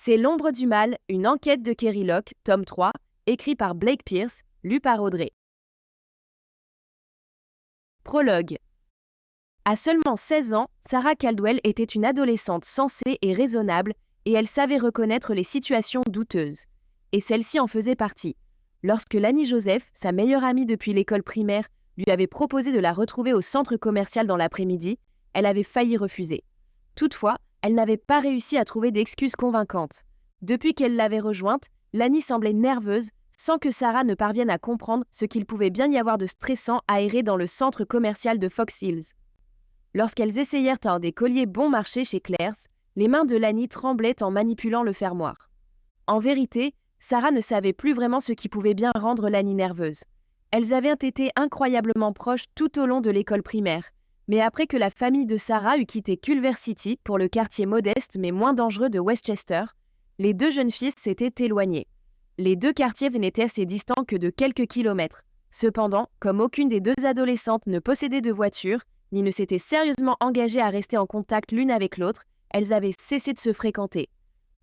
C'est L'ombre du mal, une enquête de Kerry Locke, tome 3, écrit par Blake Pierce, lu par Audrey. Prologue. À seulement 16 ans, Sarah Caldwell était une adolescente sensée et raisonnable, et elle savait reconnaître les situations douteuses. Et celle-ci en faisait partie. Lorsque Lani Joseph, sa meilleure amie depuis l'école primaire, lui avait proposé de la retrouver au centre commercial dans l'après-midi, elle avait failli refuser. Toutefois, elle n'avait pas réussi à trouver d'excuses convaincantes. Depuis qu'elle l'avait rejointe, Lani semblait nerveuse, sans que Sarah ne parvienne à comprendre ce qu'il pouvait bien y avoir de stressant à errer dans le centre commercial de Fox Hills. Lorsqu'elles essayèrent un des colliers bon marché chez Claire's, les mains de Lani tremblaient en manipulant le fermoir. En vérité, Sarah ne savait plus vraiment ce qui pouvait bien rendre Lani nerveuse. Elles avaient été incroyablement proches tout au long de l'école primaire, mais après que la famille de Sarah eut quitté Culver City pour le quartier modeste mais moins dangereux de Westchester, les deux jeunes filles s'étaient éloignées. Les deux quartiers n'étaient assez distants que de quelques kilomètres. Cependant, comme aucune des deux adolescentes ne possédait de voiture, ni ne s'était sérieusement engagées à rester en contact l'une avec l'autre, elles avaient cessé de se fréquenter.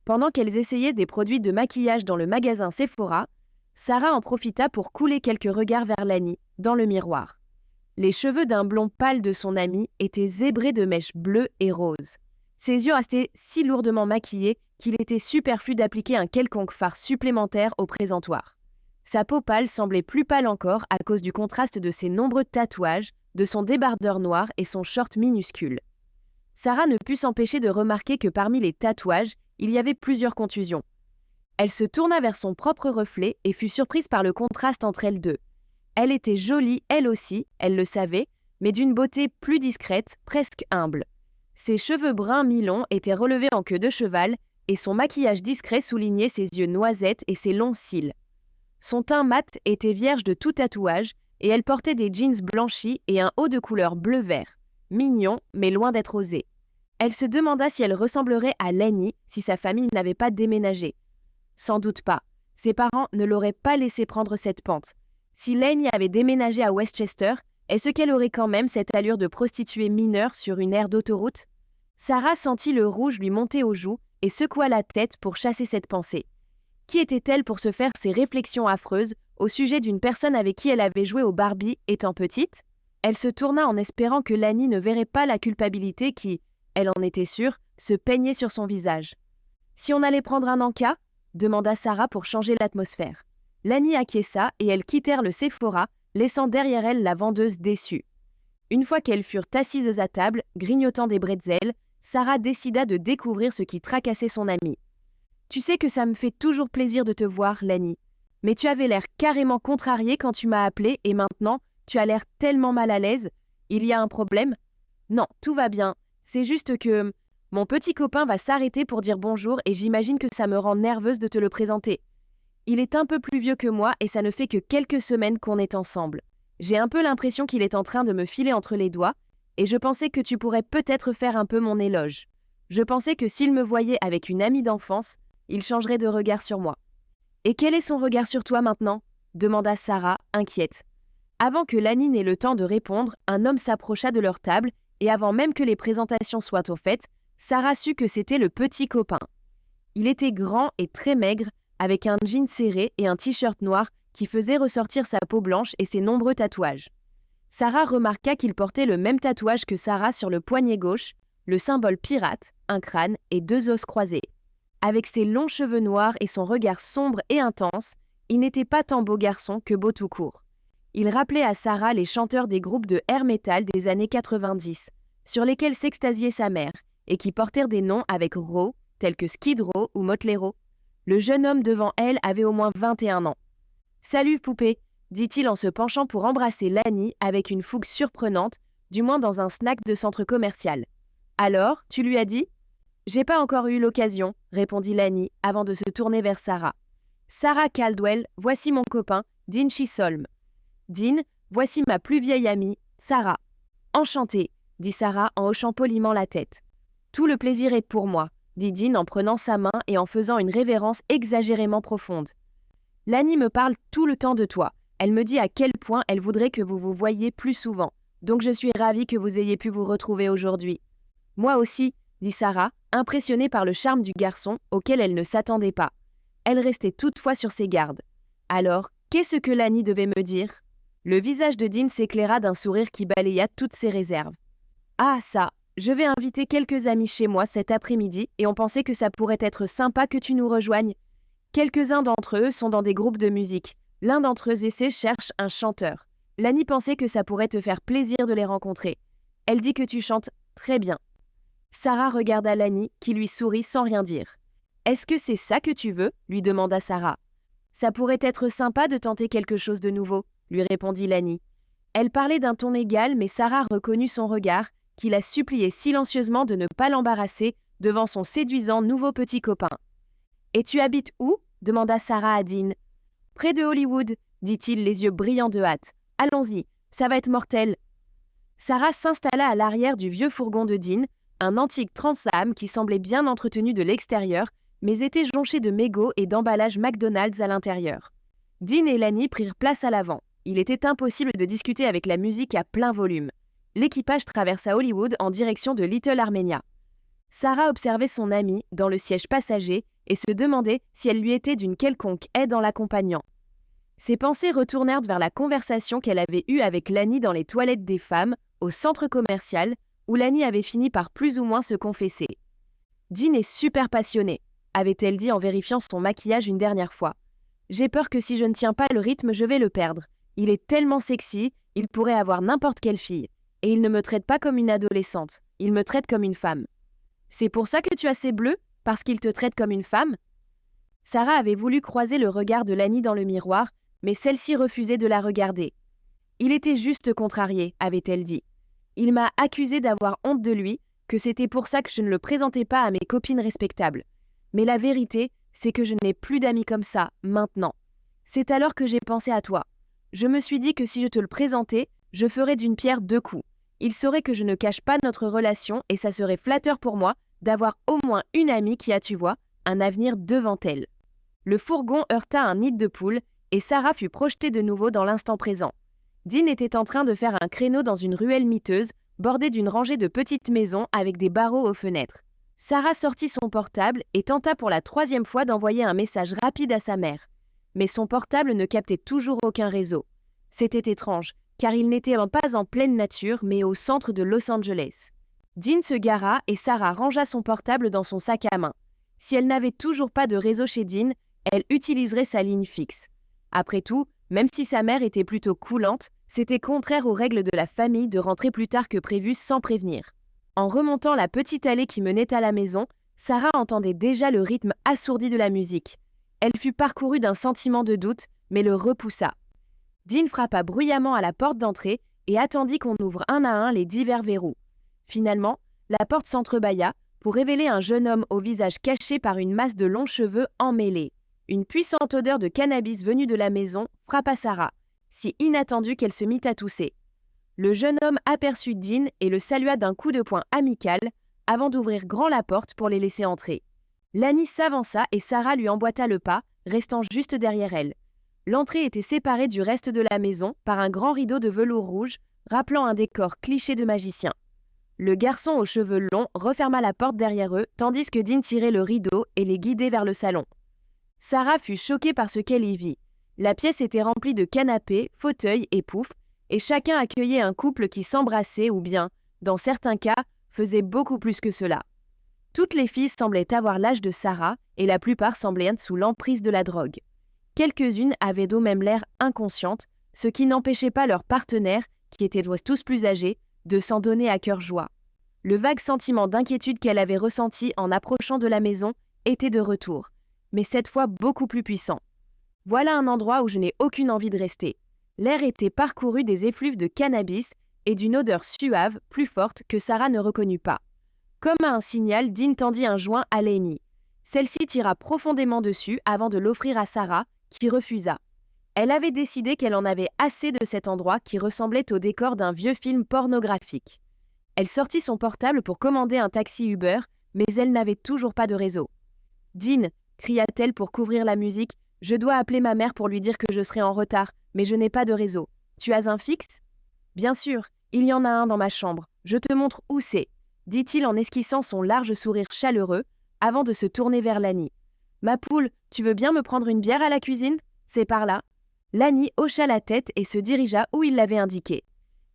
Pendant qu'elles essayaient des produits de maquillage dans le magasin Sephora, Sarah en profita pour couler quelques regards vers Lani, dans le miroir. Les cheveux d'un blond pâle de son amie étaient zébrés de mèches bleues et roses. Ses yeux restaient si lourdement maquillés qu'il était superflu d'appliquer un quelconque fard supplémentaire au présentoir. Sa peau pâle semblait plus pâle encore à cause du contraste de ses nombreux tatouages, de son débardeur noir et son short minuscule. Sarah ne put s'empêcher de remarquer que parmi les tatouages, il y avait plusieurs contusions. Elle se tourna vers son propre reflet et fut surprise par le contraste entre elles deux. Elle était jolie, elle aussi, elle le savait, mais d'une beauté plus discrète, presque humble. Ses cheveux bruns mi-longs étaient relevés en queue de cheval et son maquillage discret soulignait ses yeux noisettes et ses longs cils. Son teint mat était vierge de tout tatouage et elle portait des jeans blanchis et un haut de couleur bleu-vert. Mignon, mais loin d'être osé. Elle se demanda si elle ressemblerait à Lani si sa famille n'avait pas déménagé. Sans doute pas. Ses parents ne l'auraient pas laissé prendre cette pente. Si Lani avait déménagé à Westchester, est-ce qu'elle aurait quand même cette allure de prostituée mineure sur une aire d'autoroute? Sarah sentit le rouge lui monter aux joues et secoua la tête pour chasser cette pensée. Qui était-elle pour se faire ces réflexions affreuses au sujet d'une personne avec qui elle avait joué au Barbie étant petite? Elle se tourna en espérant que Lani ne verrait pas la culpabilité qui, elle en était sûre, se peignait sur son visage. « Si on allait prendre un encas ?» demanda Sarah pour changer l'atmosphère. Lani acquiesça et elles quittèrent le Sephora, laissant derrière elles la vendeuse déçue. Une fois qu'elles furent assises à table, grignotant des bretzels, Sarah décida de découvrir ce qui tracassait son amie. « Tu sais que ça me fait toujours plaisir de te voir, Lani. Mais tu avais l'air carrément contrariée quand tu m'as appelée et maintenant, tu as l'air tellement mal à l'aise. Il y a un problème ? » ?»« Non, tout va bien. C'est juste que mon petit copain va s'arrêter pour dire bonjour et j'imagine que ça me rend nerveuse de te le présenter. Il est un peu plus vieux que moi et ça ne fait que quelques semaines qu'on est ensemble. J'ai un peu l'impression qu'il est en train de me filer entre les doigts et je pensais que tu pourrais peut-être faire un peu mon éloge. Je pensais que s'il me voyait avec une amie d'enfance, il changerait de regard sur moi. »« Et quel est son regard sur toi maintenant ?» demanda Sarah, inquiète. Avant que Lani n'ait le temps de répondre, un homme s'approcha de leur table et avant même que les présentations soient au fait, Sarah sut que c'était le petit copain. Il était grand et très maigre, avec un jean serré et un t-shirt noir qui faisait ressortir sa peau blanche et ses nombreux tatouages. Sarah remarqua qu'il portait le même tatouage que Sarah sur le poignet gauche, le symbole pirate, un crâne et deux os croisés. Avec ses longs cheveux noirs et son regard sombre et intense, il n'était pas tant beau garçon que beau tout court. Il rappelait à Sarah les chanteurs des groupes de air metal des années 90, sur lesquels s'extasiait sa mère, et qui portèrent des noms avec Raw, tels que Skid Row ou Motley Crue. Le jeune homme devant elle avait au moins 21 ans. « Salut, poupée !» dit-il en se penchant pour embrasser Lani avec une fougue surprenante, du moins dans un snack de centre commercial. « Alors, tu lui as dit ?»« J'ai pas encore eu l'occasion, » répondit Lani avant de se tourner vers Sarah. « Sarah Caldwell, voici mon copain, Dean Chisholm. Dean, voici ma plus vieille amie, Sarah. »« Enchantée, » dit Sarah en hochant poliment la tête. « Tout le plaisir est pour moi, » dit Dean en prenant sa main et en faisant une révérence exagérément profonde. « Lani me parle tout le temps de toi. Elle me dit à quel point elle voudrait que vous vous voyiez plus souvent. Donc je suis ravie que vous ayez pu vous retrouver aujourd'hui. »« Moi aussi, » dit Sarah, impressionnée par le charme du garçon auquel elle ne s'attendait pas. Elle restait toutefois sur ses gardes. Alors, qu'est-ce que Lani devait me dire ? Le visage de Dean s'éclaira d'un sourire qui balaya toutes ses réserves. Ah ça, je vais inviter quelques amis chez moi cet après-midi et on pensait que ça pourrait être sympa que tu nous rejoignes. Quelques-uns d'entre eux sont dans des groupes de musique. L'un d'entre eux cherche un chanteur. Lani pensait que ça pourrait te faire plaisir de les rencontrer. Elle dit que tu chantes très bien. Sarah regarda Lani, qui lui sourit sans rien dire. « Est-ce que c'est ça que tu veux ?» lui demanda Sarah. « Ça pourrait être sympa de tenter quelque chose de nouveau », lui répondit Lani. Elle parlait d'un ton égal, mais Sarah reconnut son regard, qui la suppliait silencieusement de ne pas l'embarrasser devant son séduisant nouveau petit copain. « Et tu habites où ?» demanda Sarah à Dean. « Près de Hollywood, » dit-il les yeux brillants de hâte. « Allons-y, ça va être mortel. » Sarah s'installa à l'arrière du vieux fourgon de Dean, un antique Trans-Am qui semblait bien entretenu de l'extérieur, mais était jonché de mégots et d'emballages McDonald's à l'intérieur. Dean et Lani prirent place à l'avant. Il était impossible de discuter avec la musique à plein volume. L'équipage traversa Hollywood en direction de Little Armenia. Sarah observait son amie dans le siège passager et se demandait si elle lui était d'une quelconque aide en l'accompagnant. Ses pensées retournèrent vers la conversation qu'elle avait eue avec Lani dans les toilettes des femmes, au centre commercial, où Lani avait fini par plus ou moins se confesser. « Dean est super passionné », avait-elle dit en vérifiant son maquillage une dernière fois. « J'ai peur que si je ne tiens pas le rythme, je vais le perdre. Il est tellement sexy, il pourrait avoir n'importe quelle fille. Et il ne me traite pas comme une adolescente, il me traite comme une femme. »« C'est pour ça que tu as ces bleus ? Parce qu'il te traite comme une femme ?» Sarah avait voulu croiser le regard de Lani dans le miroir, mais celle-ci refusait de la regarder. « Il était juste contrarié, » avait-elle dit. « Il m'a accusé d'avoir honte de lui, que c'était pour ça que je ne le présentais pas à mes copines respectables. Mais la vérité, c'est que je n'ai plus d'amis comme ça, maintenant. C'est alors que j'ai pensé à toi. Je me suis dit que si je te le présentais, je ferais d'une pierre deux coups. Il saurait que je ne cache pas notre relation et ça serait flatteur pour moi d'avoir au moins une amie qui a, tu vois, un avenir devant elle. » Le fourgon heurta un nid de poule et Sarah fut projetée de nouveau dans l'instant présent. Dean était en train de faire un créneau dans une ruelle miteuse, bordée d'une rangée de petites maisons avec des barreaux aux fenêtres. Sarah sortit son portable et tenta pour la 3e fois d'envoyer un message rapide à sa mère. Mais son portable ne captait toujours aucun réseau. C'était étrange, car il n'était pas en pleine nature, mais au centre de Los Angeles. Dean se gara et Sarah rangea son portable dans son sac à main. Si elle n'avait toujours pas de réseau chez Dean, elle utiliserait sa ligne fixe. Après tout, même si sa mère était plutôt coulante, c'était contraire aux règles de la famille de rentrer plus tard que prévu sans prévenir. En remontant la petite allée qui menait à la maison, Sarah entendait déjà le rythme assourdi de la musique. Elle fut parcourue d'un sentiment de doute, mais le repoussa. Dean frappa bruyamment à la porte d'entrée et attendit qu'on ouvre un à un les divers verrous. Finalement, la porte s'entrebâilla pour révéler un jeune homme au visage caché par une masse de longs cheveux emmêlés. Une puissante odeur de cannabis venue de la maison frappa Sarah, si inattendue qu'elle se mit à tousser. Le jeune homme aperçut Dean et le salua d'un coup de poing amical avant d'ouvrir grand la porte pour les laisser entrer. Lani s'avança et Sarah lui emboîta le pas, restant juste derrière elle. L'entrée était séparée du reste de la maison par un grand rideau de velours rouge, rappelant un décor cliché de magicien. Le garçon aux cheveux longs referma la porte derrière eux, tandis que Dean tirait le rideau et les guidait vers le salon. Sarah fut choquée par ce qu'elle y vit. La pièce était remplie de canapés, fauteuils et poufs, et chacun accueillait un couple qui s'embrassait ou bien, dans certains cas, faisait beaucoup plus que cela. Toutes les filles semblaient avoir l'âge de Sarah et la plupart semblaient être sous l'emprise de la drogue. Quelques-unes avaient d'au même l'air inconscientes, ce qui n'empêchait pas leurs partenaires, qui étaient tous plus âgés, de s'en donner à cœur joie. Le vague sentiment d'inquiétude qu'elle avait ressenti en approchant de la maison était de retour, mais cette fois beaucoup plus puissant. Voilà un endroit où je n'ai aucune envie de rester. L'air était parcouru des effluves de cannabis et d'une odeur suave plus forte que Sarah ne reconnut pas. Comme à un signal, Dean tendit un joint à Lani. Celle-ci tira profondément dessus avant de l'offrir à Sarah, qui refusa. Elle avait décidé qu'elle en avait assez de cet endroit qui ressemblait au décor d'un vieux film pornographique. Elle sortit son portable pour commander un taxi Uber, mais elle n'avait toujours pas de réseau. « Dean !» cria-t-elle pour couvrir la musique. « Je dois appeler ma mère pour lui dire que je serai en retard, mais je n'ai pas de réseau. Tu as un fixe ?»« Bien sûr, il y en a un dans ma chambre. Je te montre où c'est. » dit-il en esquissant son large sourire chaleureux, avant de se tourner vers Lani. « Ma poule, tu veux bien me prendre une bière à la cuisine ? C'est par là. » Lani hocha la tête et se dirigea où il l'avait indiqué.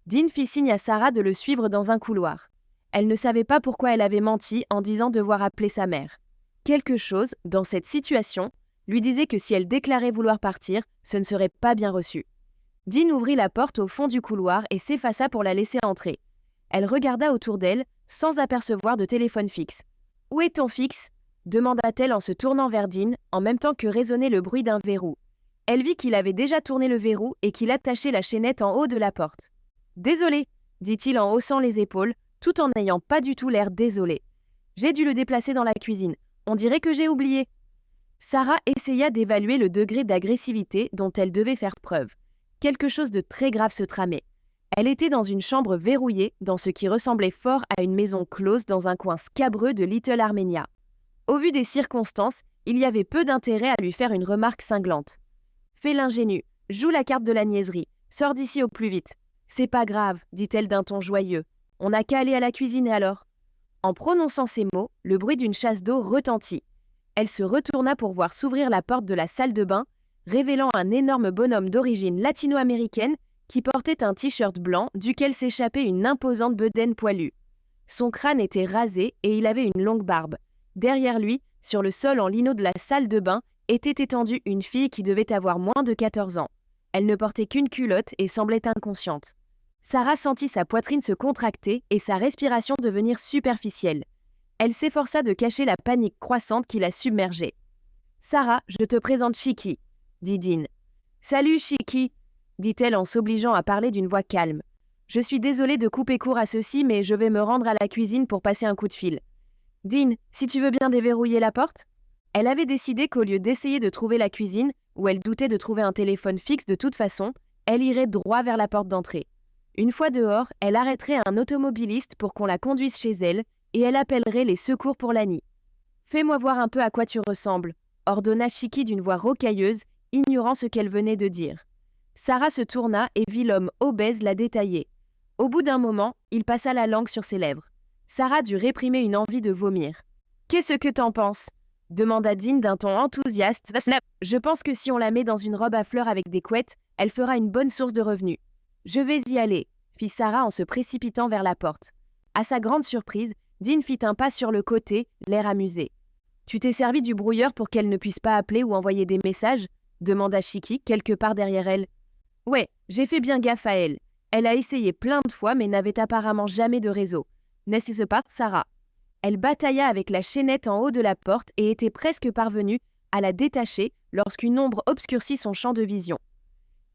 Dean fit signe à Sarah de le suivre dans un couloir. Elle ne savait pas pourquoi elle avait menti en disant devoir appeler sa mère. Quelque chose, dans cette situation, lui disait que si elle déclarait vouloir partir, ce ne serait pas bien reçu. Dean ouvrit la porte au fond du couloir et s'effaça pour la laisser entrer. Elle regarda autour d'elle, sans apercevoir de téléphone fixe. « Où est ton fixe ?» demanda-t-elle en se tournant vers Dean, en même temps que résonnait le bruit d'un verrou. Elle vit qu'il avait déjà tourné le verrou et qu'il attachait la chaînette en haut de la porte. « Désolé, » dit-il en haussant les épaules, tout en n'ayant pas du tout l'air désolé. « J'ai dû le déplacer dans la cuisine. On dirait que j'ai oublié. » Sarah essaya d'évaluer le degré d'agressivité dont elle devait faire preuve. Quelque chose de très grave se tramait. Elle était dans une chambre verrouillée, dans ce qui ressemblait fort à une maison close dans un coin scabreux de Little Armenia. Au vu des circonstances, il y avait peu d'intérêt à lui faire une remarque cinglante. « Fais l'ingénue, joue la carte de la niaiserie, sors d'ici au plus vite. »« C'est pas grave, » dit-elle d'un ton joyeux. « On n'a qu'à aller à la cuisine et alors ?» En prononçant ces mots, le bruit d'une chasse d'eau retentit. Elle se retourna pour voir s'ouvrir la porte de la salle de bain, révélant un énorme bonhomme d'origine latino-américaine qui portait un t-shirt blanc duquel s'échappait une imposante bedaine poilue. Son crâne était rasé et il avait une longue barbe. Derrière lui, sur le sol en lino de la salle de bain, était étendue une fille qui devait avoir moins de 14 ans. Elle ne portait qu'une culotte et semblait inconsciente. Sarah sentit sa poitrine se contracter et sa respiration devenir superficielle. Elle s'efforça de cacher la panique croissante qui la submergeait. « Sarah, je te présente Chiki, » dit Dean. « Salut Chiki, » dit-elle en s'obligeant à parler d'une voix calme. « Je suis désolée de couper court à ceci, mais je vais me rendre à la cuisine pour passer un coup de fil. Dean, si tu veux bien déverrouiller la porte ?» Elle avait décidé qu'au lieu d'essayer de trouver la cuisine, où elle doutait de trouver un téléphone fixe de toute façon, elle irait droit vers la porte d'entrée. Une fois dehors, elle arrêterait un automobiliste pour qu'on la conduise chez elle et elle appellerait les secours pour Lani. « Fais-moi voir un peu à quoi tu ressembles », ordonna Chiki d'une voix rocailleuse, ignorant ce qu'elle venait de dire. Sarah se tourna et vit l'homme obèse la détailler. Au bout d'un moment, il passa la langue sur ses lèvres. Sarah dut réprimer une envie de vomir. « Qu'est-ce que t'en penses ?» demanda Dean d'un ton enthousiaste. « Je pense que si on la met dans une robe à fleurs avec des couettes, elle fera une bonne source de revenus. »« Je vais y aller », fit Sarah en se précipitant vers la porte. À sa grande surprise, Dean fit un pas sur le côté, l'air amusé. « Tu t'es servi du brouilleur pour qu'elle ne puisse pas appeler ou envoyer des messages ?» demanda Chiki, quelque part derrière elle. « Ouais, j'ai fait bien gaffe à elle. Elle a essayé plein de fois mais n'avait apparemment jamais de réseau. N'est-ce pas, Sarah ?» Elle batailla avec la chaînette en haut de la porte et était presque parvenue à la détacher lorsqu'une ombre obscurcit son champ de vision.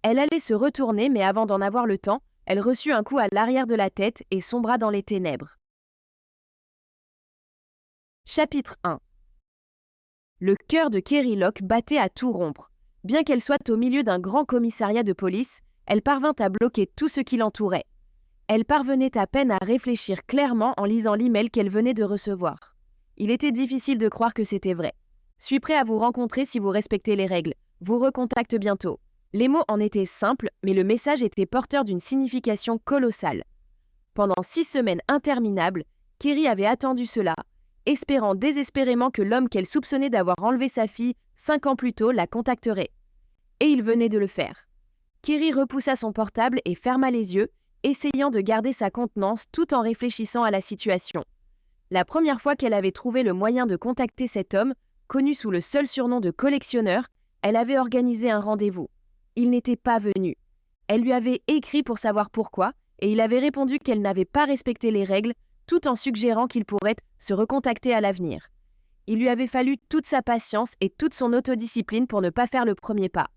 Elle allait se retourner mais avant d'en avoir le temps, elle reçut un coup à l'arrière de la tête et sombra dans les ténèbres. Chapitre 1. Le cœur de Keri Locke battait à tout rompre. Bien qu'elle soit au milieu d'un grand commissariat de police, elle parvint à bloquer tout ce qui l'entourait. Elle parvenait à peine à réfléchir clairement en lisant l'email qu'elle venait de recevoir. Il était difficile de croire que c'était vrai. « Suis prêt à vous rencontrer si vous respectez les règles. Vous recontacte bientôt. » Les mots en étaient simples, mais le message était porteur d'une signification colossale. Pendant 6 semaines interminables, Keri avait attendu cela, espérant désespérément que l'homme qu'elle soupçonnait d'avoir enlevé sa fille 5 ans plus tôt la contacterait. Et il venait de le faire. Keri repoussa son portable et ferma les yeux, essayant de garder sa contenance tout en réfléchissant à la situation. La première fois qu'elle avait trouvé le moyen de contacter cet homme, connu sous le seul surnom de collectionneur, elle avait organisé un rendez-vous. Il n'était pas venu. Elle lui avait écrit pour savoir pourquoi, et il avait répondu qu'elle n'avait pas respecté les règles, tout en suggérant qu'il pourrait se recontacter à l'avenir. Il lui avait fallu toute sa patience et toute son autodiscipline pour ne pas faire le premier pas.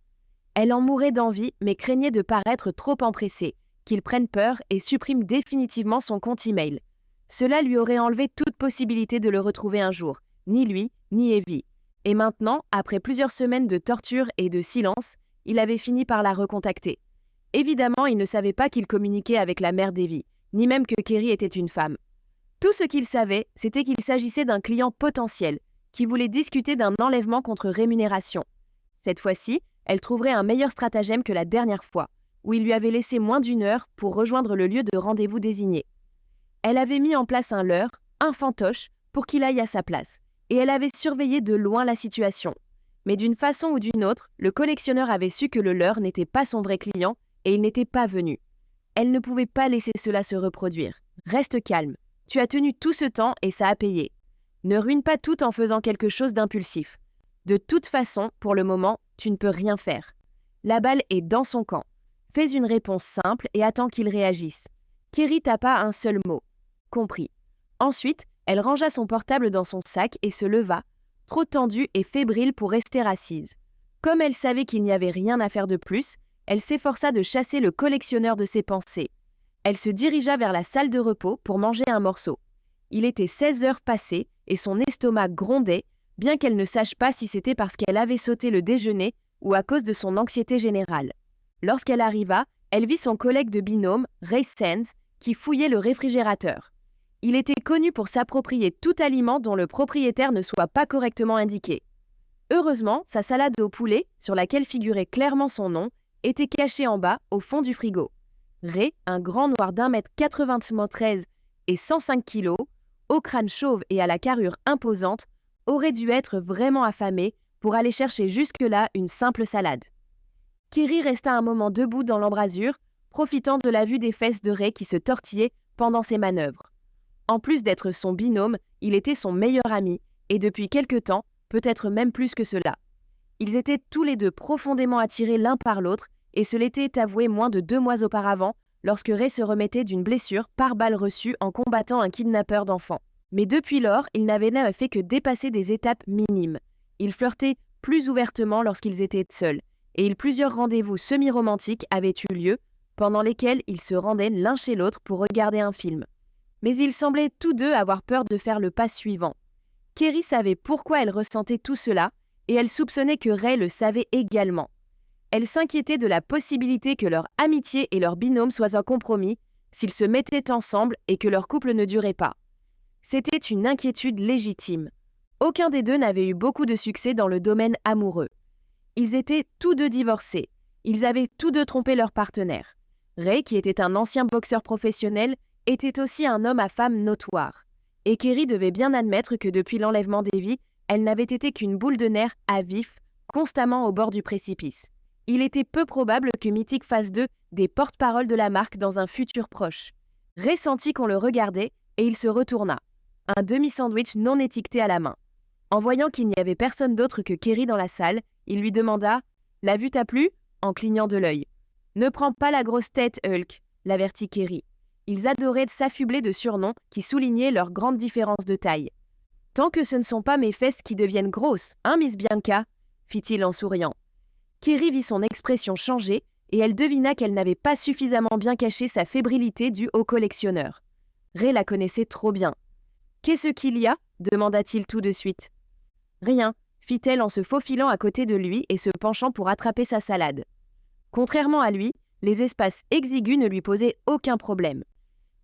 Elle en mourait d'envie, mais craignait de paraître trop empressée, qu'il prenne peur et supprime définitivement son compte e-mail. Cela lui aurait enlevé toute possibilité de le retrouver un jour, ni lui, ni Evie. Et maintenant, après plusieurs semaines de torture et de silence, il avait fini par la recontacter. Évidemment, il ne savait pas qu'il communiquait avec la mère d'Evie, ni même que Keri était une femme. Tout ce qu'il savait, c'était qu'il s'agissait d'un client potentiel, qui voulait discuter d'un enlèvement contre rémunération. Cette fois-ci, elle trouverait un meilleur stratagème que la dernière fois, où il lui avait laissé moins d'1 heure pour rejoindre le lieu de rendez-vous désigné. Elle avait mis en place un leurre, un fantoche, pour qu'il aille à sa place, et elle avait surveillé de loin la situation. Mais d'une façon ou d'une autre, le collectionneur avait su que le leurre n'était pas son vrai client et il n'était pas venu. Elle ne pouvait pas laisser cela se reproduire. Reste calme. Tu as tenu tout ce temps et ça a payé. Ne ruine pas tout en faisant quelque chose d'impulsif. De toute façon, pour le moment, tu ne peux rien faire. La balle est dans son camp. Fais une réponse simple et attends qu'il réagisse. Kerry tapa un seul mot. Compris. Ensuite, elle rangea son portable dans son sac et se leva, trop tendue et fébrile pour rester assise. Comme elle savait qu'il n'y avait rien à faire de plus, elle s'efforça de chasser le collectionneur de ses pensées. Elle se dirigea vers la salle de repos pour manger un morceau. Il était 16 heures passées et son estomac grondait, bien qu'elle ne sache pas si c'était parce qu'elle avait sauté le déjeuner ou à cause de son anxiété générale. Lorsqu'elle arriva, elle vit son collègue de binôme, Ray Sands, qui fouillait le réfrigérateur. Il était connu pour s'approprier tout aliment dont le propriétaire ne soit pas correctement indiqué. Heureusement, sa salade au poulet, sur laquelle figurait clairement son nom, était cachée en bas, au fond du frigo. Ray, un grand noir d'1,93 m et 105 kg, au crâne chauve et à la carrure imposante, aurait dû être vraiment affamé pour aller chercher jusque-là une simple salade. Kerry resta un moment debout dans l'embrasure, profitant de la vue des fesses de Ray qui se tortillaient pendant ses manœuvres. En plus d'être son binôme, il était son meilleur ami, et depuis quelque temps, peut-être même plus que cela. Ils étaient tous les deux profondément attirés l'un par l'autre, et se l'étaient avoué moins de 2 mois auparavant, lorsque Ray se remettait d'une blessure par balle reçue en combattant un kidnappeur d'enfants. Mais depuis lors, ils n'avaient fait que dépasser des étapes minimes. Ils flirtaient plus ouvertement lorsqu'ils étaient seuls, et plusieurs rendez-vous semi-romantiques avaient eu lieu, pendant lesquels ils se rendaient l'un chez l'autre pour regarder un film. Mais ils semblaient tous deux avoir peur de faire le pas suivant. Kerry savait pourquoi elle ressentait tout cela, et elle soupçonnait que Ray le savait également. Elle s'inquiétait de la possibilité que leur amitié et leur binôme soient en compromis s'ils se mettaient ensemble et que leur couple ne durait pas. C'était une inquiétude légitime. Aucun des deux n'avait eu beaucoup de succès dans le domaine amoureux. Ils étaient tous deux divorcés. Ils avaient tous deux trompé leur partenaire. Ray, qui était un ancien boxeur professionnel, était aussi un homme à femme notoire. Et Kerry devait bien admettre que depuis l'enlèvement d'Evie, elle n'avait été qu'une boule de nerfs à vif, constamment au bord du précipice. Il était peu probable que Mythic fasse d'eux des porte-paroles de la marque dans un futur proche. Ray sentit qu'on le regardait et il se retourna, un demi-sandwich non étiqueté à la main. En voyant qu'il n'y avait personne d'autre que Kerry dans la salle, il lui demanda « La vue t'a plu ?» en clignant de l'œil. « Ne prends pas la grosse tête, Hulk », l'avertit Kerry. Ils adoraient s'affubler de surnoms qui soulignaient leur grande différence de taille. « Tant que ce ne sont pas mes fesses qui deviennent grosses, hein, Miss Bianca ?» fit-il en souriant. Kerry vit son expression changer et elle devina qu'elle n'avait pas suffisamment bien caché sa fébrilité due au collectionneur. Ray la connaissait trop bien. « Qu'est-ce qu'il y a ?» demanda-t-il tout de suite. « Rien », fit-elle en se faufilant à côté de lui et se penchant pour attraper sa salade. Contrairement à lui, les espaces exigus ne lui posaient aucun problème.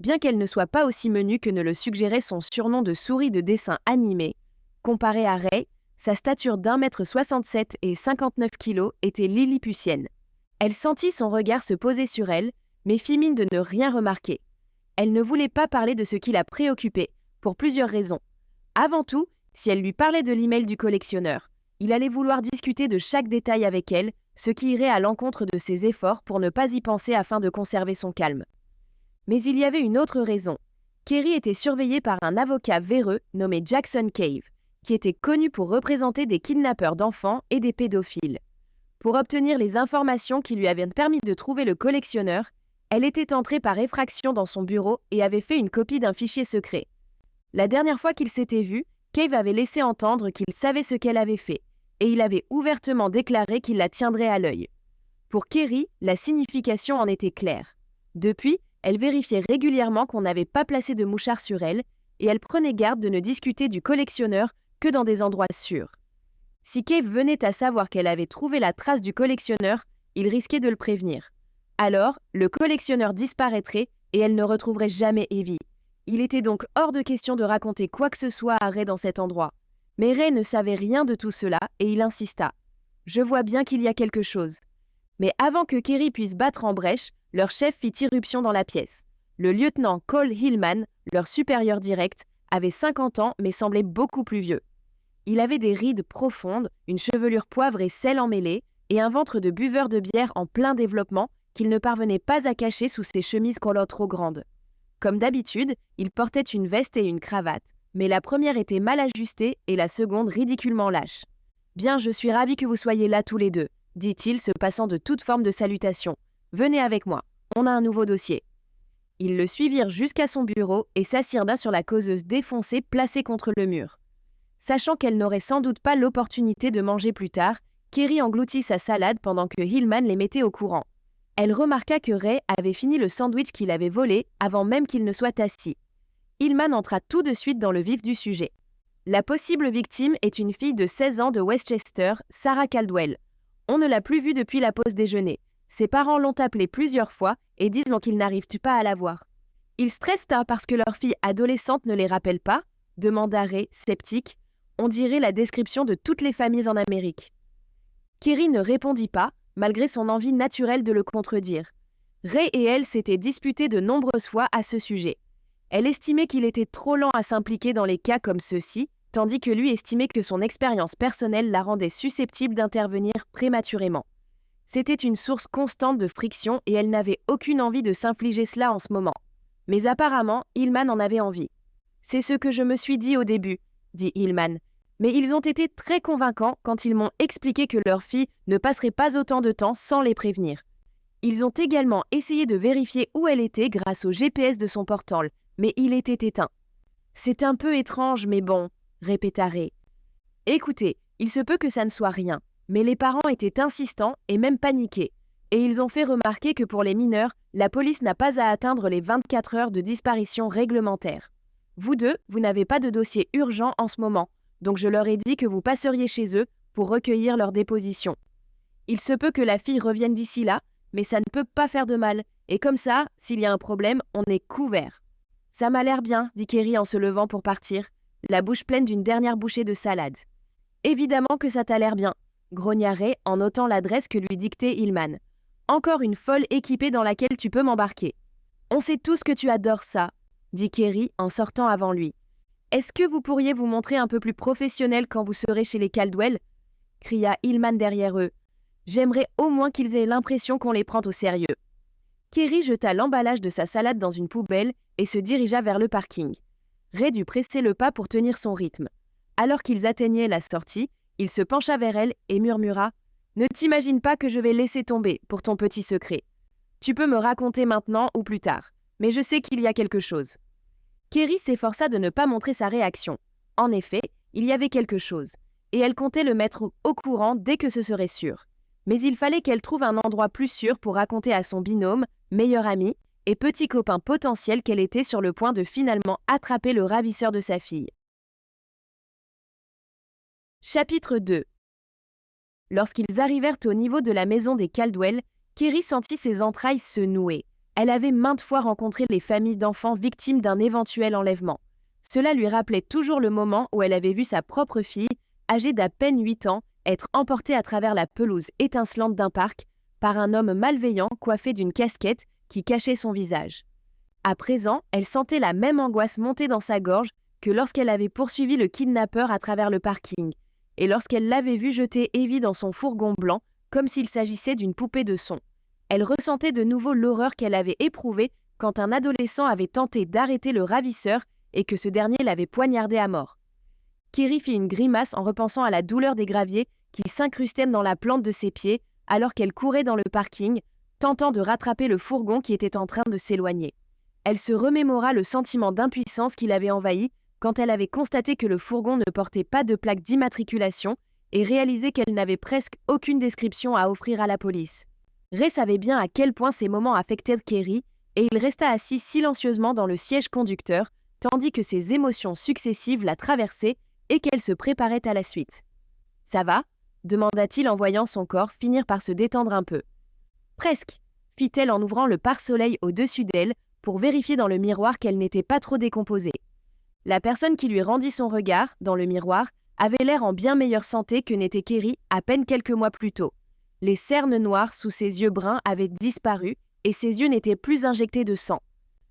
Bien qu'elle ne soit pas aussi menue que ne le suggérait son surnom de souris de dessin animé, comparé à Ray, sa stature d'1,67 m et 59 kg était lilliputienne. Elle sentit son regard se poser sur elle, mais fit mine de ne rien remarquer. Elle ne voulait pas parler de ce qui la préoccupait, pour plusieurs raisons. Avant tout, si elle lui parlait de l'email du collectionneur, il allait vouloir discuter de chaque détail avec elle, ce qui irait à l'encontre de ses efforts pour ne pas y penser afin de conserver son calme. Mais il y avait une autre raison. Kerry était surveillée par un avocat véreux nommé Jackson Cave, qui était connu pour représenter des kidnappeurs d'enfants et des pédophiles. Pour obtenir les informations qui lui avaient permis de trouver le collectionneur, elle était entrée par effraction dans son bureau et avait fait une copie d'un fichier secret. La dernière fois qu'ils s'étaient vus, Cave avait laissé entendre qu'il savait ce qu'elle avait fait, et il avait ouvertement déclaré qu'il la tiendrait à l'œil. Pour Kerry, la signification en était claire. Depuis, elle vérifiait régulièrement qu'on n'avait pas placé de mouchard sur elle, et elle prenait garde de ne discuter du collectionneur que dans des endroits sûrs. Si Cave venait à savoir qu'elle avait trouvé la trace du collectionneur, il risquait de le prévenir. Alors, le collectionneur disparaîtrait et elle ne retrouverait jamais Evie. Il était donc hors de question de raconter quoi que ce soit à Ray dans cet endroit. Mais Ray ne savait rien de tout cela et il insista. « Je vois bien qu'il y a quelque chose. » Mais avant que Kerry puisse battre en brèche, leur chef fit irruption dans la pièce. Le lieutenant Cole Hillman, leur supérieur direct, avait 50 ans mais semblait beaucoup plus vieux. Il avait des rides profondes, une chevelure poivre et sel emmêlée, et un ventre de buveur de bière en plein développement qu'il ne parvenait pas à cacher sous ses chemises collant trop grandes. Comme d'habitude, il portait une veste et une cravate, mais la première était mal ajustée et la seconde ridiculement lâche. « Bien, je suis ravi que vous soyez là tous les deux, » dit-il se passant de toute forme de salutation. « Venez avec moi, on a un nouveau dossier. » Ils le suivirent jusqu'à son bureau et s'assirent d'un sur la causeuse défoncée placée contre le mur. Sachant qu'elle n'aurait sans doute pas l'opportunité de manger plus tard, Kerry engloutit sa salade pendant que Hillman les mettait au courant. Elle remarqua que Ray avait fini le sandwich qu'il avait volé avant même qu'il ne soit assis. Hillman entra tout de suite dans le vif du sujet. La possible victime est une fille de 16 ans de Westchester, Sarah Caldwell. On ne l'a plus vue depuis la pause déjeuner. Ses parents l'ont appelée plusieurs fois et disent qu'ils n'arrivent pas à la voir. Ils stressent parce que leur fille adolescente ne les rappelle pas ? Demanda Ray, sceptique. On dirait la description de toutes les familles en Amérique. Kerry ne répondit pas, malgré son envie naturelle de le contredire. Ray et elle s'étaient disputés de nombreuses fois à ce sujet. Elle estimait qu'il était trop lent à s'impliquer dans les cas comme ceux-ci, tandis que lui estimait que son expérience personnelle la rendait susceptible d'intervenir prématurément. C'était une source constante de friction et elle n'avait aucune envie de s'infliger cela en ce moment. Mais apparemment, Hillman en avait envie. « C'est ce que je me suis dit au début », dit Hillman. Mais ils ont été très convaincants quand ils m'ont expliqué que leur fille ne passerait pas autant de temps sans les prévenir. Ils ont également essayé de vérifier où elle était grâce au GPS de son portable, mais il était éteint. « C'est un peu étrange, mais bon, » répéta Ray. « Écoutez, il se peut que ça ne soit rien, mais les parents étaient insistants et même paniqués, et ils ont fait remarquer que pour les mineurs, la police n'a pas à atteindre les 24 heures de disparition réglementaire. Vous deux, vous n'avez pas de dossier urgent en ce moment, donc je leur ai dit que vous passeriez chez eux pour recueillir leur déposition. Il se peut que la fille revienne d'ici là, mais ça ne peut pas faire de mal, et comme ça, s'il y a un problème, on est couvert. »« Ça m'a l'air bien, » dit Kerry en se levant pour partir, la bouche pleine d'une dernière bouchée de salade. « Évidemment que ça t'a l'air bien, » grogna Ray en notant l'adresse que lui dictait Hillman. « Encore une folle équipée dans laquelle tu peux m'embarquer. »« On sait tous que tu adores ça, » dit Kerry en sortant avant lui. « Est-ce que vous pourriez vous montrer un peu plus professionnel quand vous serez chez les Caldwell ?» cria Hillman derrière eux. « J'aimerais au moins qu'ils aient l'impression qu'on les prend au sérieux. » Kerry jeta l'emballage de sa salade dans une poubelle et se dirigea vers le parking. Ray dut presser le pas pour tenir son rythme. Alors qu'ils atteignaient la sortie, il se pencha vers elle et murmura « Ne t'imagine pas que je vais laisser tomber pour ton petit secret. Tu peux me raconter maintenant ou plus tard, mais je sais qu'il y a quelque chose. » Kerry s'efforça de ne pas montrer sa réaction. En effet, il y avait quelque chose, et elle comptait le mettre au courant dès que ce serait sûr. Mais il fallait qu'elle trouve un endroit plus sûr pour raconter à son binôme, meilleur ami, et petit copain potentiel qu'elle était sur le point de finalement attraper le ravisseur de sa fille. Chapitre 2. Lorsqu'ils arrivèrent au niveau de la maison des Caldwell, Kerry sentit ses entrailles se nouer. Elle avait maintes fois rencontré les familles d'enfants victimes d'un éventuel enlèvement. Cela lui rappelait toujours le moment où elle avait vu sa propre fille, âgée d'à peine 8 ans, être emportée à travers la pelouse étincelante d'un parc par un homme malveillant coiffé d'une casquette qui cachait son visage. À présent, elle sentait la même angoisse monter dans sa gorge que lorsqu'elle avait poursuivi le kidnappeur à travers le parking, et lorsqu'elle l'avait vu jeter Evie dans son fourgon blanc, comme s'il s'agissait d'une poupée de son. Elle ressentait de nouveau l'horreur qu'elle avait éprouvée quand un adolescent avait tenté d'arrêter le ravisseur et que ce dernier l'avait poignardé à mort. Kerry fit une grimace en repensant à la douleur des graviers qui s'incrustaient dans la plante de ses pieds alors qu'elle courait dans le parking, tentant de rattraper le fourgon qui était en train de s'éloigner. Elle se remémora le sentiment d'impuissance qui l'avait envahi quand elle avait constaté que le fourgon ne portait pas de plaque d'immatriculation et réalisé qu'elle n'avait presque aucune description à offrir à la police. Ray savait bien à quel point ces moments affectaient Kerry et il resta assis silencieusement dans le siège conducteur tandis que ses émotions successives la traversaient et qu'elle se préparait à la suite. « Ça va ?» demanda-t-il en voyant son corps finir par se détendre un peu. « Presque », fit-elle en ouvrant le pare-soleil au-dessus d'elle pour vérifier dans le miroir qu'elle n'était pas trop décomposée. La personne qui lui rendit son regard, dans le miroir, avait l'air en bien meilleure santé que n'était Kerry à peine quelques mois plus tôt. Les cernes noires sous ses yeux bruns avaient disparu et ses yeux n'étaient plus injectés de sang.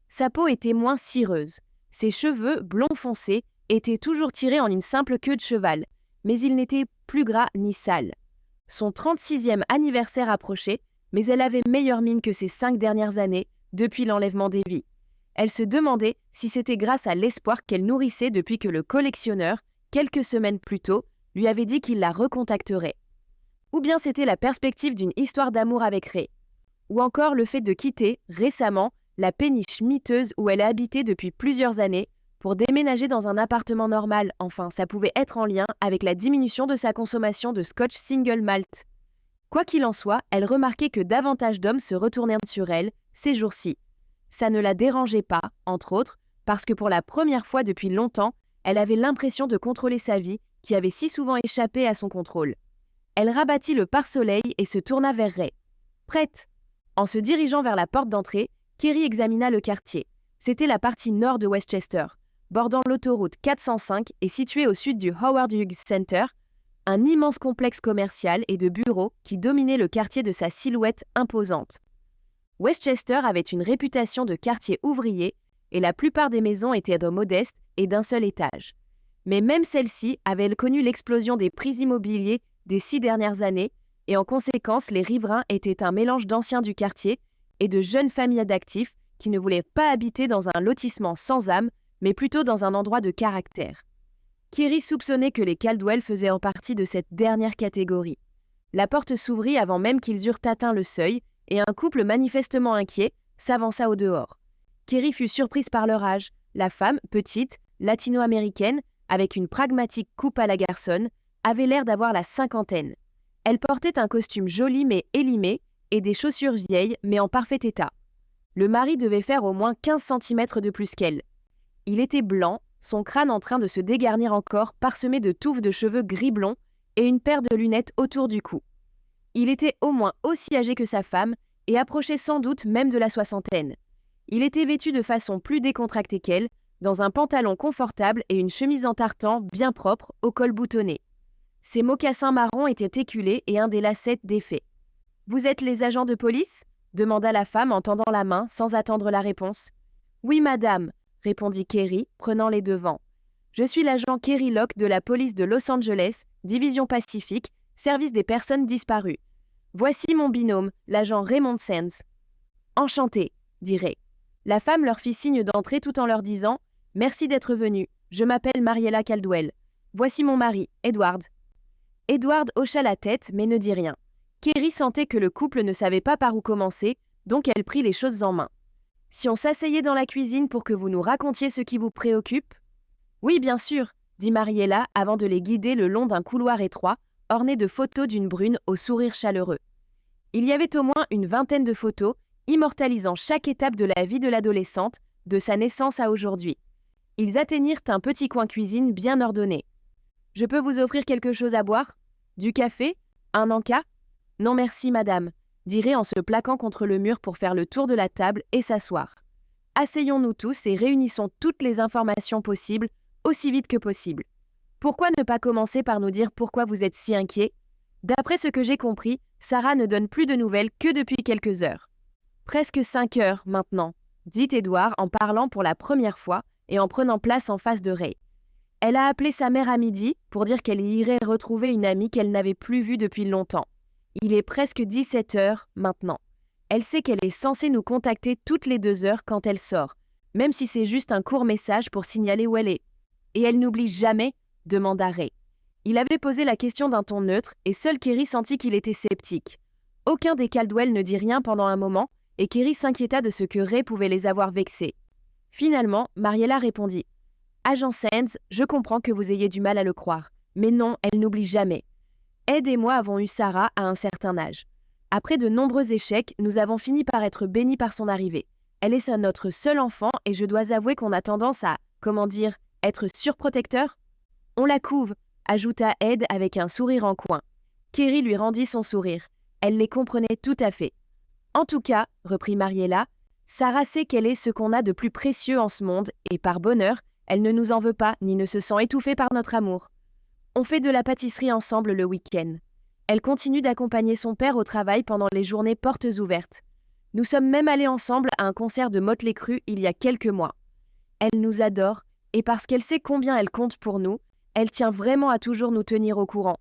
Sa peau était moins cireuse, Ses cheveux, blonds foncés, étaient toujours tirés en une simple queue de cheval, mais ils n'étaient plus gras ni sales. Son 36e anniversaire approchait, mais elle avait meilleure mine que ces 5 dernières années, depuis l'enlèvement d'Evie. Elle se demandait si c'était grâce à l'espoir qu'elle nourrissait depuis que le collectionneur, quelques semaines plus tôt, lui avait dit qu'il la recontacterait. Ou bien c'était la perspective d'une histoire d'amour avec Ray. Ou encore le fait de quitter, récemment, la péniche miteuse où elle a habité depuis plusieurs années, pour déménager dans un appartement normal. Enfin, ça pouvait être en lien avec la diminution de sa consommation de scotch single malt. Quoi qu'il en soit, elle remarquait que davantage d'hommes se retournaient sur elle, ces jours-ci. Ça ne la dérangeait pas, entre autres, parce que pour la première fois depuis longtemps, elle avait l'impression de contrôler sa vie, qui avait si souvent échappé à son contrôle. Elle rabattit le pare-soleil et se tourna vers Ray. « Prête ?» En se dirigeant vers la porte d'entrée, Kerry examina le quartier. C'était la partie nord de Westchester, bordant l'autoroute 405 et située au sud du Howard Hughes Center, un immense complexe commercial et de bureaux qui dominait le quartier de sa silhouette imposante. Westchester avait une réputation de quartier ouvrier et la plupart des maisons étaient de modestes et d'un seul étage. Mais même celle-ci avait connu l'explosion des prix immobiliers des 6 dernières années et en conséquence les riverains étaient un mélange d'anciens du quartier et de jeunes familles d'actifs qui ne voulaient pas habiter dans un lotissement sans âme mais plutôt dans un endroit de caractère. Kerry soupçonnait que les Caldwell faisaient en partie de cette dernière catégorie. La porte s'ouvrit avant même qu'ils eurent atteint le seuil, et un couple manifestement inquiet s'avança au dehors. Kerry fut surprise par leur âge. La femme, petite, latino-américaine, avec une pragmatique coupe à la garçonne, avait l'air d'avoir la cinquantaine. Elle portait un costume joli mais élimé, et des chaussures vieilles mais en parfait état. Le mari devait faire au moins 15 cm de plus qu'elle. Il était blanc, son crâne en train de se dégarnir encore, parsemé de touffes de cheveux gris blonds et une paire de lunettes autour du cou. Il était au moins aussi âgé que sa femme et approchait sans doute même de la soixantaine. Il était vêtu de façon plus décontractée qu'elle, dans un pantalon confortable et une chemise en tartan bien propre au col boutonné. Ses mocassins marrons étaient éculés et un des lacets défait. « Vous êtes les agents de police ?» demanda la femme en tendant la main sans attendre la réponse. « Oui, madame », répondit Kerry, prenant les devants. « Je suis l'agent Kerry Locke de la police de Los Angeles, division Pacifique, service des personnes disparues. Voici mon binôme, l'agent Raymond Sands. »« Enchanté, » dit Ray. La femme leur fit signe d'entrer tout en leur disant « Merci d'être venu, je m'appelle Mariella Caldwell. Voici mon mari, Edward. » Edward hocha la tête mais ne dit rien. Kerry sentait que le couple ne savait pas par où commencer, donc elle prit les choses en main. « Si on s'asseyait dans la cuisine pour que vous nous racontiez ce qui vous préoccupe ?»« Oui, bien sûr, » dit Mariella avant de les guider le long d'un couloir étroit, orné de photos d'une brune au sourire chaleureux. Il y avait au moins une vingtaine de photos, immortalisant chaque étape de la vie de l'adolescente, de sa naissance à aujourd'hui. Ils atteignirent un petit coin cuisine bien ordonné. « Je peux vous offrir quelque chose à boire ? Du café ? Un encas ? » ?»« Non merci, madame, » dit Ray en se plaquant contre le mur pour faire le tour de la table et s'asseoir. « Asseyons-nous tous et réunissons toutes les informations possibles, aussi vite que possible. Pourquoi ne pas commencer par nous dire pourquoi vous êtes si inquiet ? D'après ce que j'ai compris, Sarah ne donne plus de nouvelles que depuis quelques heures. »« Presque 5 heures, maintenant, » dit Edward en parlant pour la première fois et en prenant place en face de Ray. Elle a appelé sa mère à midi pour dire qu'elle irait retrouver une amie qu'elle n'avait plus vue depuis longtemps. Il est presque 17 heures maintenant. Elle sait qu'elle est censée nous contacter toutes les 2 heures quand elle sort, même si c'est juste un court message pour signaler où elle est. « Et elle n'oublie jamais ?» demanda Ray. Il avait posé la question d'un ton neutre et seul Kerry sentit qu'il était sceptique. Aucun des Caldwell ne dit rien pendant un moment et Kerry s'inquiéta de ce que Ray pouvait les avoir vexés. Finalement, Mariella répondit « Agent Sands, je comprends que vous ayez du mal à le croire, mais non, elle n'oublie jamais. Ed et moi avons eu Sarah à un certain âge. Après de nombreux échecs, nous avons fini par être bénis par son arrivée. Elle est notre seul enfant et je dois avouer qu'on a tendance à, être surprotecteur. On la couve, ajouta Ed avec un sourire en coin. Kerry lui rendit son sourire. Elle les comprenait tout à fait. En tout cas, reprit Mariella, Sarah sait qu'elle est ce qu'on a de plus précieux en ce monde et par bonheur, elle ne nous en veut pas ni ne se sent étouffée par notre amour. On fait de la pâtisserie ensemble le week-end. Elle continue d'accompagner son père au travail pendant les journées portes ouvertes. Nous sommes même allés ensemble à un concert de Motley Crue il y a quelques mois. Elle nous adore, et parce qu'elle sait combien elle compte pour nous, elle tient vraiment à toujours nous tenir au courant.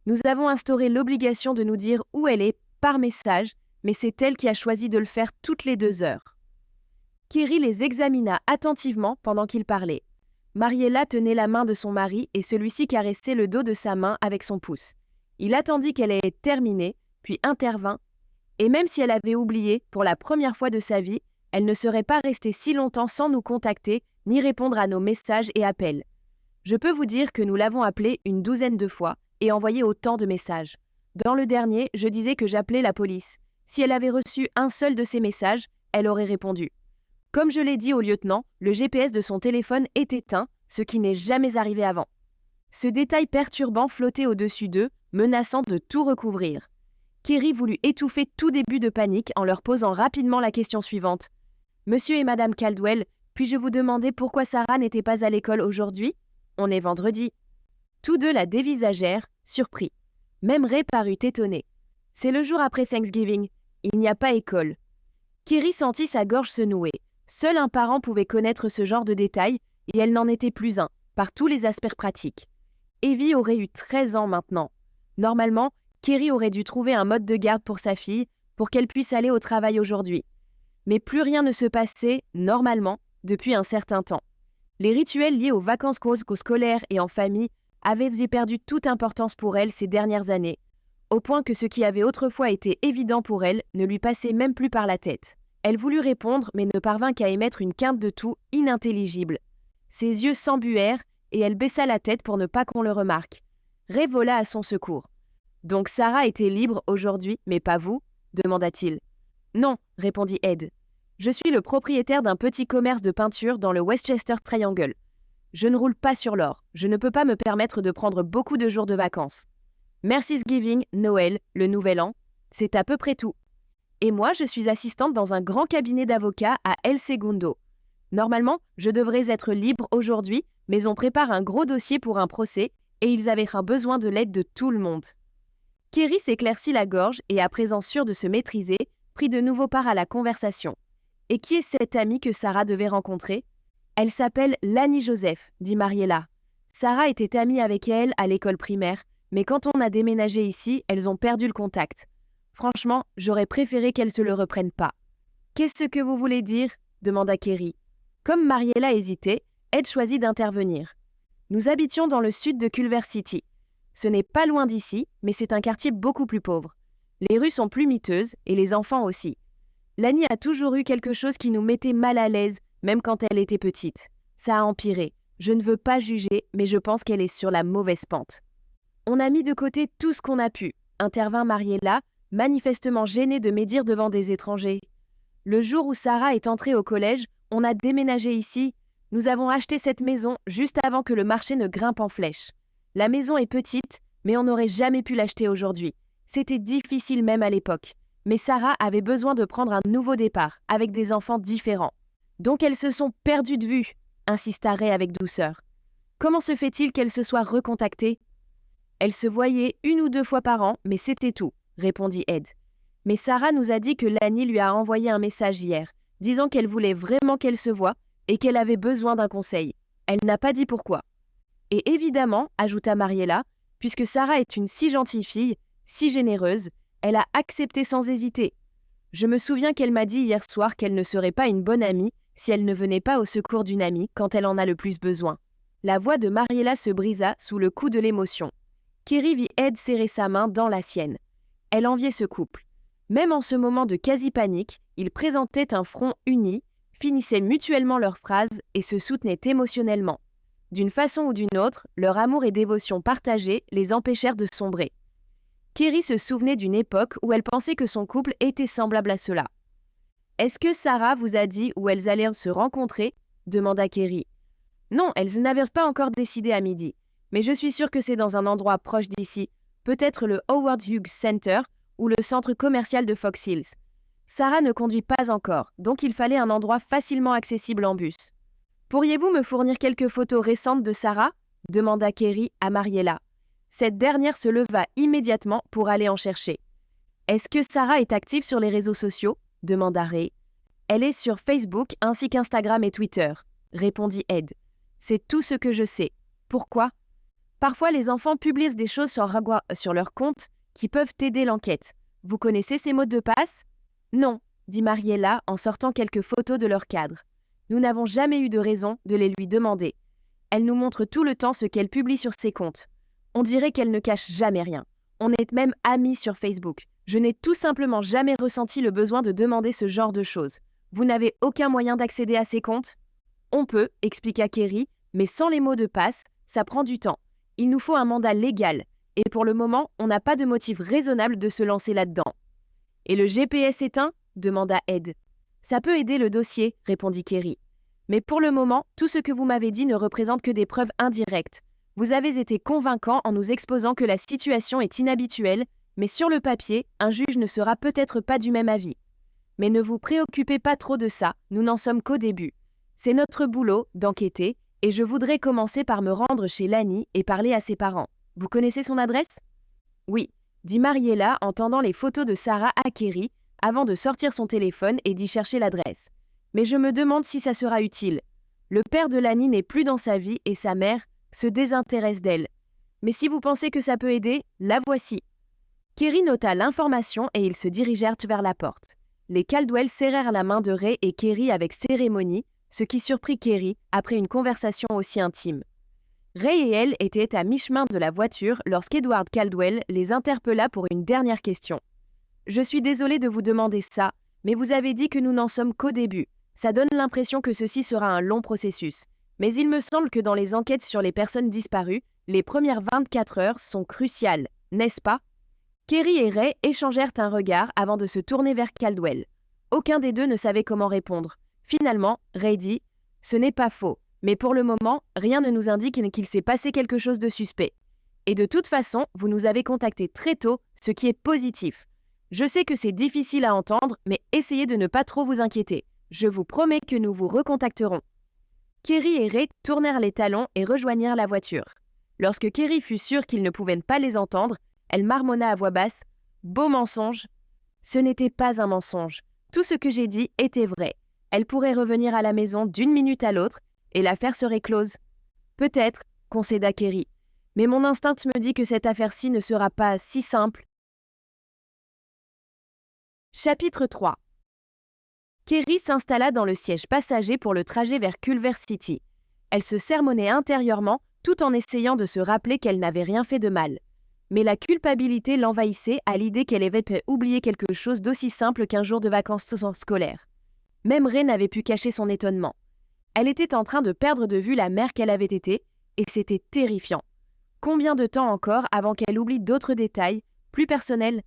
Nous avons instauré l'obligation de nous dire où elle est par message, mais c'est elle qui a choisi de le faire toutes les 2 heures. Kerry les examina attentivement pendant qu'ils parlaient. Mariella tenait la main de son mari et celui-ci caressait le dos de sa main avec son pouce. Il attendit qu'elle ait terminé, puis intervint, et même si elle avait oublié, pour la première fois de sa vie, elle ne serait pas restée si longtemps sans nous contacter, ni répondre à nos messages et appels. Je peux vous dire que nous l'avons appelée une 12aine de fois et envoyé autant de messages. Dans le dernier, je disais que j'appelais la police. Si elle avait reçu un seul de ces messages, elle aurait répondu. Comme je l'ai dit au lieutenant, le GPS de son téléphone est éteint, ce qui n'est jamais arrivé avant. Ce détail perturbant flottait au-dessus d'eux, menaçant de tout recouvrir. Kerry voulut étouffer tout début de panique en leur posant rapidement la question suivante. « Monsieur et Madame Caldwell, puis-je vous demander pourquoi Sarah n'était pas à l'école aujourd'hui ? On est vendredi. » Tous deux la dévisagèrent, surpris. Même Ray parut étonné. « C'est le jour après Thanksgiving. Il n'y a pas école. » Kerry sentit sa gorge se nouer. Seul un parent pouvait connaître ce genre de détails, et elle n'en était plus un, par tous les aspects pratiques. Evie aurait eu 13 ans maintenant. Normalement, Kerry aurait dû trouver un mode de garde pour sa fille, pour qu'elle puisse aller au travail aujourd'hui. Mais plus rien ne se passait, normalement, depuis un certain temps. Les rituels liés aux vacances scolaires et en famille avaient perdu toute importance pour elle ces dernières années, au point que ce qui avait autrefois été évident pour elle ne lui passait même plus par la tête. Elle voulut répondre, mais ne parvint qu'à émettre une quinte de toux inintelligible. Ses yeux s'embuèrent, et elle baissa la tête pour ne pas qu'on le remarque. Ray vola à son secours. « Donc Sarah était libre aujourd'hui, mais pas vous ?» demanda-t-il. « Non, » répondit Ed. « Je suis le propriétaire d'un petit commerce de peinture dans le Westchester Triangle. Je ne roule pas sur l'or. Je ne peux pas me permettre de prendre beaucoup de jours de vacances. Thanksgiving, Noël, le Nouvel An, c'est à peu près tout. Et moi, je suis assistante dans un grand cabinet d'avocats à El Segundo. Normalement, je devrais être libre aujourd'hui, mais on prépare un gros dossier pour un procès et ils avaient besoin de l'aide de tout le monde. » Kerry s'éclaircit la gorge et, à présent sûre de se maîtriser, prit de nouveau part à la conversation. « Et qui est cette amie que Sarah devait rencontrer ? » « Elle s'appelle Lani Joseph, dit Mariella. Sarah était amie avec elle à l'école primaire, mais quand on a déménagé ici, elles ont perdu le contact. Franchement, j'aurais préféré qu'elles se le reprennent pas. »« Qu'est-ce que vous voulez dire ?» demanda Kerry. Comme Mariella hésitait, Ed choisit d'intervenir. « Nous habitions dans le sud de Culver City. Ce n'est pas loin d'ici, mais c'est un quartier beaucoup plus pauvre. Les rues sont plus miteuses, et les enfants aussi. Lani a toujours eu quelque chose qui nous mettait mal à l'aise, même quand elle était petite. Ça a empiré. Je ne veux pas juger, mais je pense qu'elle est sur la mauvaise pente. » « On a mis de côté tout ce qu'on a pu, » intervint Mariella, manifestement gênée de médire devant des étrangers. « Le jour où Sarah est entrée au collège, on a déménagé ici. Nous avons acheté cette maison juste avant que le marché ne grimpe en flèche. La maison est petite, mais on n'aurait jamais pu l'acheter aujourd'hui. C'était difficile même à l'époque. Mais Sarah avait besoin de prendre un nouveau départ, avec des enfants différents. Donc elles se sont perdues de vue, insista Ray avec douceur. Comment se fait-il qu'elles se soient recontactées ? Elles se voyaient 1 ou 2 fois par an, mais c'était tout, répondit Ed. Mais Sarah nous a dit que Lani lui a envoyé un message hier, disant qu'elle voulait vraiment qu'elle se voie et qu'elle avait besoin d'un conseil. Elle n'a pas dit pourquoi. Et évidemment, ajouta Mariella, puisque Sarah est une si gentille fille, si généreuse, elle a accepté sans hésiter. Je me souviens qu'elle m'a dit hier soir qu'elle ne serait pas une bonne amie si elle ne venait pas au secours d'une amie quand elle en a le plus besoin. La voix de Mariella se brisa sous le coup de l'émotion. Kerry vit Ed serrer sa main dans la sienne. Elle enviait ce couple. Même en ce moment de quasi-panique, ils présentaient un front uni, finissaient mutuellement leurs phrases et se soutenaient émotionnellement. D'une façon ou d'une autre, leur amour et dévotion partagés les empêchèrent de sombrer. Kerry se souvenait d'une époque où elle pensait que son couple était semblable à cela. « Est-ce que Sarah vous a dit où elles allaient se rencontrer ?» demanda Kerry. « Non, elles n'avaient pas encore décidé à midi. Mais je suis sûre que c'est dans un endroit proche d'ici, peut-être le Howard Hughes Center ou le centre commercial de Fox Hills. Sarah ne conduit pas encore, donc il fallait un endroit facilement accessible en bus. Pourriez-vous me fournir quelques photos récentes de Sarah ? Demanda Kerry à Mariella. Cette dernière se leva immédiatement pour aller en chercher. Est-ce que Sarah est active sur les réseaux sociaux ? Demanda Ray. Elle est sur Facebook ainsi qu'Instagram et Twitter. répondit Ed. C'est tout ce que je sais. Pourquoi? Parfois, les enfants publient des choses sur leur compte qui peuvent aider l'enquête. Vous connaissez ces mots de passe? Non, dit Mariella en sortant quelques photos de leur cadre. Nous n'avons jamais eu de raison de les lui demander. Elle nous montre tout le temps ce qu'elle publie sur ses comptes. On dirait qu'elle ne cache jamais rien. On est même amis sur Facebook. Je n'ai tout simplement jamais ressenti le besoin de demander ce genre de choses. Vous n'avez aucun moyen d'accéder à ces comptes? On peut, expliqua Kerry, mais sans les mots de passe, ça prend du temps. Il nous faut un mandat légal, et pour le moment, on n'a pas de motif raisonnable de se lancer là-dedans. Et le GPS éteint? Demanda Ed. Ça peut aider le dossier, répondit Kerry. Mais pour le moment, tout ce que vous m'avez dit ne représente que des preuves indirectes. Vous avez été convaincant en nous exposant que la situation est inhabituelle, mais sur le papier, un juge ne sera peut-être pas du même avis. Mais ne vous préoccupez pas trop de ça, nous n'en sommes qu'au début. C'est notre boulot d'enquêter, et je voudrais commencer par me rendre chez Lani et parler à ses parents. Vous connaissez son adresse? Oui, dit Mariella en tendant les photos de Sarah à Kerry, avant de sortir son téléphone et d'y chercher l'adresse. Mais je me demande si ça sera utile. Le père de Lani n'est plus dans sa vie et sa mère se désintéresse d'elle. Mais si vous pensez que ça peut aider, la voici. Kerry nota l'information et ils se dirigèrent vers la porte. Les Caldwell serrèrent la main de Ray et Kerry avec cérémonie, ce qui surprit Kerry après une conversation aussi intime. Ray et elle étaient à mi-chemin de la voiture lorsqu'Edward Caldwell les interpella pour une dernière question. « Je suis désolé de vous demander ça, mais vous avez dit que nous n'en sommes qu'au début. Ça donne l'impression que ceci sera un long processus. Mais il me semble que dans les enquêtes sur les personnes disparues, les premières 24 heures sont cruciales, n'est-ce pas ?» Kerry et Ray échangèrent un regard avant de se tourner vers Caldwell. Aucun des deux ne savait comment répondre. Finalement, Ray dit « Ce n'est pas faux, mais pour le moment, rien ne nous indique qu'il s'est passé quelque chose de suspect. Et de toute façon, vous nous avez contactés très tôt, ce qui est positif. Je sais que c'est difficile à entendre, mais essayez de ne pas trop vous inquiéter. Je vous promets que nous vous recontacterons. » Kerry et Ray tournèrent les talons et rejoignirent la voiture. Lorsque Kerry fut sûre qu'ils ne pouvaient pas les entendre, elle marmonna à voix basse « Beau mensonge !» Ce n'était pas un mensonge. Tout ce que j'ai dit était vrai. Elle pourrait revenir à la maison d'une minute à l'autre et l'affaire serait close. Peut-être, concéda Kerry. Mais mon instinct me dit que cette affaire-ci ne sera pas si simple. Chapitre 3. Kerry s'installa dans le siège passager pour le trajet vers Culver City. Elle se sermonnait intérieurement tout en essayant de se rappeler qu'elle n'avait rien fait de mal. Mais la culpabilité l'envahissait à l'idée qu'elle avait oublié quelque chose d'aussi simple qu'un jour de vacances scolaires. Même Ray n'avait pu cacher son étonnement. Elle était en train de perdre de vue la mère qu'elle avait été, et c'était terrifiant. Combien de temps encore avant qu'elle oublie d'autres détails, plus personnels?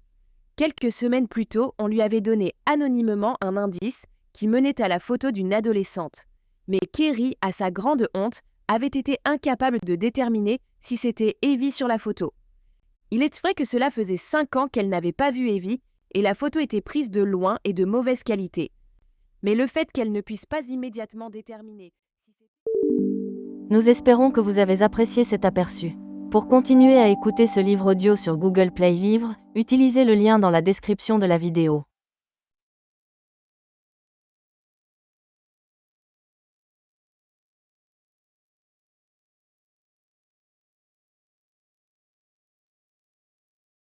Quelques semaines plus tôt, on lui avait donné anonymement un indice qui menait à la photo d'une adolescente. Mais Kerry, à sa grande honte, avait été incapable de déterminer si c'était Evie sur la photo. Il est vrai que cela faisait 5 ans qu'elle n'avait pas vu Evie, et la photo était prise de loin et de mauvaise qualité. Mais le fait qu'elle ne puisse pas immédiatement déterminer... Nous espérons que vous avez apprécié cet aperçu. Pour continuer à écouter ce livre audio sur Google Play Livres, utilisez le lien dans la description de la vidéo.